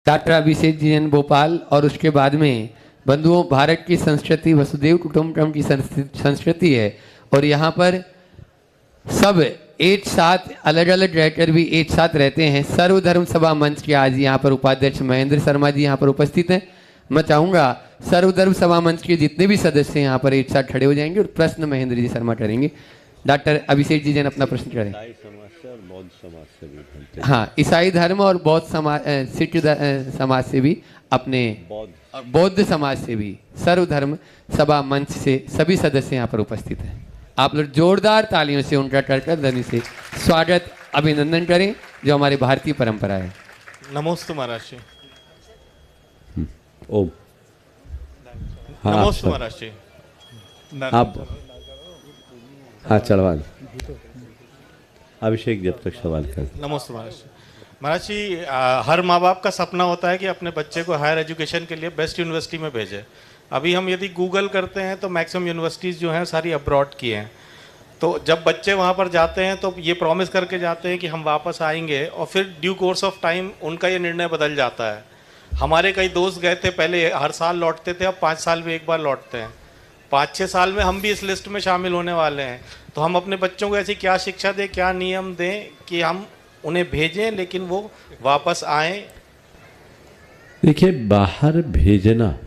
Doctor Abhishek ji Jain Bhopal, और उसके बाद में बंधुओं, भारत की संस्कृति वसुदेव कुटुंबकम की संस्कृति है और यहाँ पर सब एक साथ अलग अलग रहकर भी एक साथ रहते हैं। सर्वधर्म सभा मंच के आज यहाँ पर उपाध्यक्ष महेंद्र शर्मा जी यहाँ पर उपस्थित हैं। मैं चाहूँगा सर्वधर्म सभा मंच के जितने भी सदस्य हैं यहाँ पर एक साथ खड़े हो जाएंगे और प्रश्न महेंद्र जी शर्मा करेंगे। डॉक्टर अभिषेक जी जैन अपना प्रश्न करें। हाँ, ईसाई धर्म और बौद्ध समाज, सिख समाज से भी अपने, और बौद्ध समाज से भी सर्वधर्म सभा मंच से सभी सदस्य यहाँ पर उपस्थित हैं। आप लोग जोरदार तालियों से उनका कर ध्वनि से स्वागत अभिनंदन करें, जो हमारी भारतीय परंपरा है। नमोस्तु महाराज जी। ओम। हाँ, नमोस्तु महाराज जी। आप हाँ चढ़वा अभिषेक जब तक सवाल कर। नमोस्तु महाराज जी। महाराज जी, हर माँ बाप का सपना होता है कि अपने बच्चे को हायर एजुकेशन के लिए बेस्ट यूनिवर्सिटी में भेजे। अभी हम यदि गूगल करते हैं तो मैक्सिमम यूनिवर्सिटीज़ जो हैं सारी अब्रॉड की हैं। तो जब बच्चे वहाँ पर जाते हैं तो ये प्रॉमिस करके जाते हैं कि हम वापस आएंगे, और फिर ड्यू कोर्स ऑफ टाइम उनका ये निर्णय बदल जाता है। हमारे कई दोस्त गए थे, पहले हर साल लौटते थे, अब 5 साल में एक बार लौटते हैं। 5-6 साल में हम भी इस लिस्ट में शामिल होने वाले हैं। तो हम अपने बच्चों को ऐसी क्या शिक्षा दें, क्या नियम दें कि हम उन्हें भेजें लेकिन वो वापस आएँ? देखिए, बाहर भेजना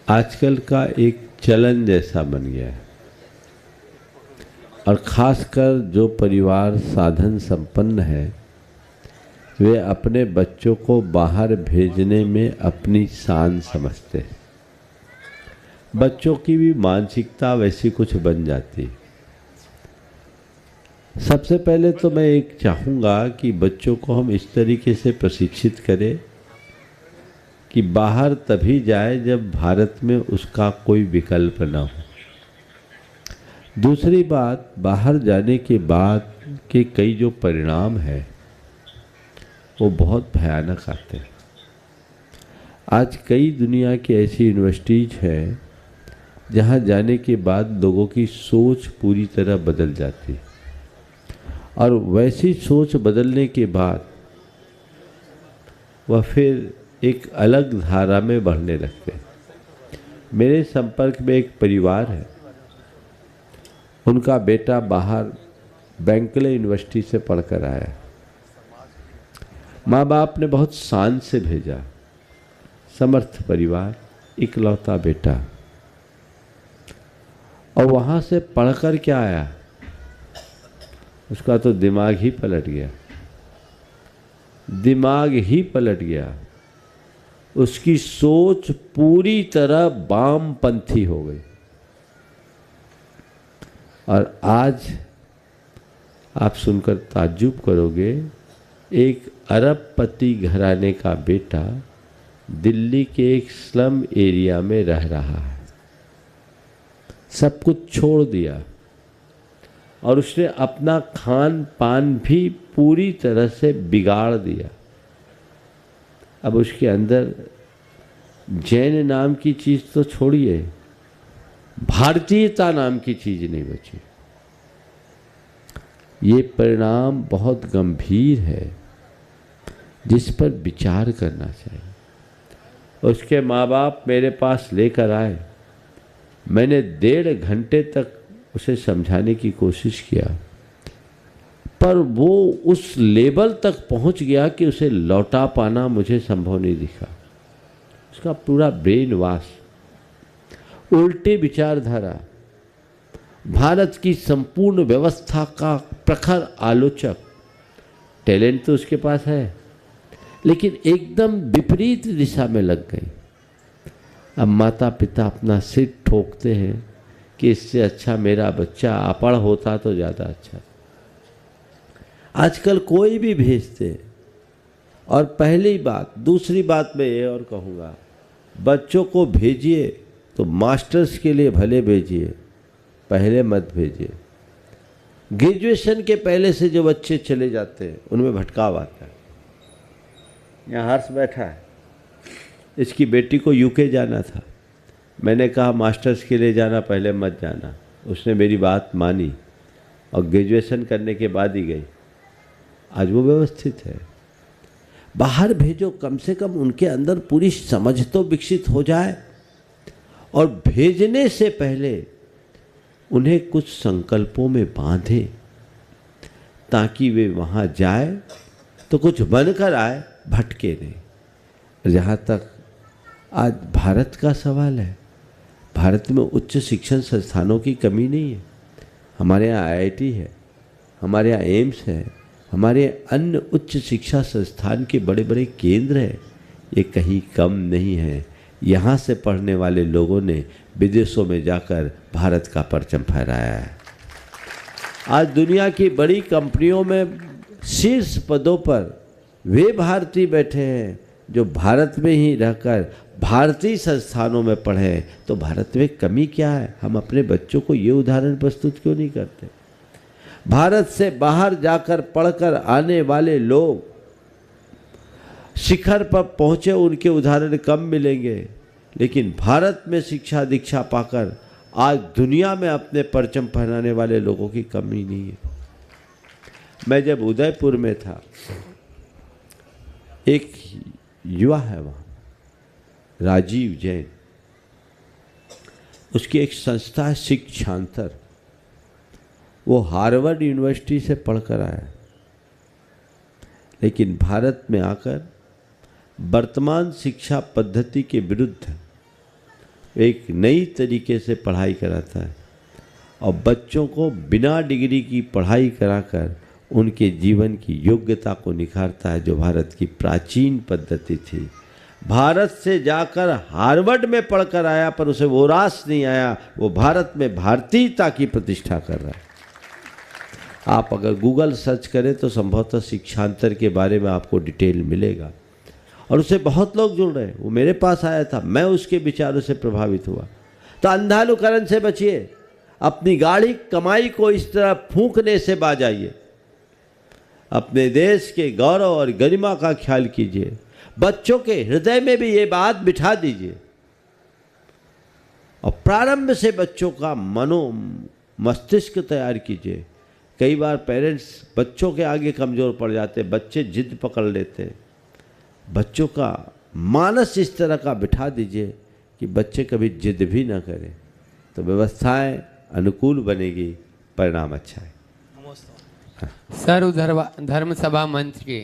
आजकल का एक चलन जैसा बन गया है, और ख़ासकर जो परिवार साधन संपन्न है वे अपने बच्चों को बाहर भेजने में अपनी शान समझते हैं। बच्चों की भी मानसिकता वैसी कुछ बन जाती। सबसे पहले तो मैं एक चाहूँगा कि बच्चों को हम इस तरीके से प्रशिक्षित करें कि बाहर तभी जाए जब भारत में उसका कोई विकल्प ना हो। दूसरी बात, बाहर जाने के बाद के कई जो परिणाम हैं वो बहुत भयानक आते हैं। आज कई दुनिया की ऐसी यूनिवर्सिटीज़ हैं जहाँ जाने के बाद लोगों की सोच पूरी तरह बदल जाती है, और वैसी सोच बदलने के बाद वह फिर एक अलग धारा में बढ़ने लगते हैं। मेरे संपर्क में एक परिवार है, उनका बेटा बाहर बैंकले यूनिवर्सिटी से पढ़कर आया। माँ बाप ने बहुत शान से भेजा, समर्थ परिवार, इकलौता बेटा, और वहाँ से पढ़कर क्या आया, उसका तो दिमाग ही पलट गया। दिमाग ही पलट गया, उसकी सोच पूरी तरह वामपंथी हो गई। और आज आप सुनकर ताज्जुब करोगे, एक अरबपति घराने का बेटा दिल्ली के एक स्लम एरिया में रह रहा है। सब कुछ छोड़ दिया और उसने अपना खान पान भी पूरी तरह से बिगाड़ दिया। अब उसके अंदर जैन नाम की चीज़ तो छोड़िए, भारतीयता नाम की चीज़ नहीं बची। ये परिणाम बहुत गंभीर है जिस पर विचार करना चाहिए। उसके माँ बाप मेरे पास लेकर आए, मैंने 1.5 घंटे तक उसे समझाने की कोशिश किया, पर वो उस लेवल तक पहुंच गया कि उसे लौटा पाना मुझे संभव नहीं दिखा। उसका पूरा ब्रेन वॉश, उल्टे विचारधारा, भारत की संपूर्ण व्यवस्था का प्रखर आलोचक। टैलेंट तो उसके पास है, लेकिन एकदम विपरीत दिशा में लग गई। अब माता पिता अपना सिर ठोकते हैं कि इससे अच्छा मेरा बच्चा अपढ़ होता तो ज़्यादा अच्छा। आजकल कोई भी भेजते हैं। और पहली बात, दूसरी बात मैं ये और कहूँगा, बच्चों को भेजिए तो मास्टर्स के लिए भले भेजिए, पहले मत भेजिए। ग्रेजुएशन के पहले से जो बच्चे चले जाते हैं उनमें भटकाव आता है। यहाँ हर्ष बैठा है, इसकी बेटी को यूके जाना था। मैंने कहा मास्टर्स के लिए जाना, पहले मत जाना। उसने मेरी बात मानी और ग्रेजुएशन करने के बाद ही गई। आज वो व्यवस्थित है। बाहर भेजो, कम से कम उनके अंदर पूरी समझ तो विकसित हो जाए। और भेजने से पहले उन्हें कुछ संकल्पों में बांधे ताकि वे वहाँ जाए तो कुछ बनकर आए, भटके नहीं। जहाँ तक आज भारत का सवाल है, भारत में उच्च शिक्षण संस्थानों की कमी नहीं है। हमारे यहाँ IIT है, हमारे यहाँ एम्स है, हमारे अन्य उच्च शिक्षा संस्थान के बड़े बड़े केंद्र हैं। ये कहीं कम नहीं है। यहाँ से पढ़ने वाले लोगों ने विदेशों में जाकर भारत का परचम फहराया है। आज दुनिया की बड़ी कंपनियों में शीर्ष पदों पर वे भारतीय बैठे हैं जो भारत में ही रहकर भारतीय संस्थानों में पढ़े। तो भारत में कमी क्या है? हम अपने बच्चों को ये उदाहरण प्रस्तुत क्यों नहीं करते? भारत से बाहर जाकर पढ़कर आने वाले लोग शिखर पर पहुँचे, उनके उदाहरण कम मिलेंगे, लेकिन भारत में शिक्षा दीक्षा पाकर आज दुनिया में अपने परचम फहराने वाले लोगों की कमी नहीं है। मैं जब उदयपुर में था, एक युवा है वहाँ, राजीव जैन, उसकी एक संस्था है शिक्षांतर। वो हार्वर्ड यूनिवर्सिटी से पढ़कर आया, लेकिन भारत में आकर वर्तमान शिक्षा पद्धति के विरुद्ध एक नई तरीके से पढ़ाई कराता है और बच्चों को बिना डिग्री की पढ़ाई कराकर उनके जीवन की योग्यता को निखारता है, जो भारत की प्राचीन पद्धति थी। भारत से जाकर हार्वर्ड में पढ़कर आया, पर उसे वो रास नहीं आया। वो भारत में भारतीयता की प्रतिष्ठा कर रहा है। आप अगर गूगल सर्च करें तो संभवतः शिक्षांतर के बारे में आपको डिटेल मिलेगा और उससे बहुत लोग जुड़ रहे हैं। वो मेरे पास आया था, मैं उसके विचारों से प्रभावित हुआ। तो अंधानुकरण से बचिए, अपनी गाढ़ी कमाई को इस तरह फूंकने से बाजाइए। अपने देश के गौरव और गरिमा का ख्याल कीजिए। बच्चों के हृदय में भी ये बात बिठा दीजिए और प्रारंभ से बच्चों का मस्तिष्क तैयार कीजिए। कई बार पेरेंट्स बच्चों के आगे कमज़ोर पड़ जाते, बच्चे जिद पकड़ लेते। बच्चों का मानस इस तरह का बिठा दीजिए कि बच्चे कभी जिद भी ना करें, तो व्यवस्थाएं अनुकूल बनेगी, परिणाम अच्छा है। सर्व धर्म सभा मंच के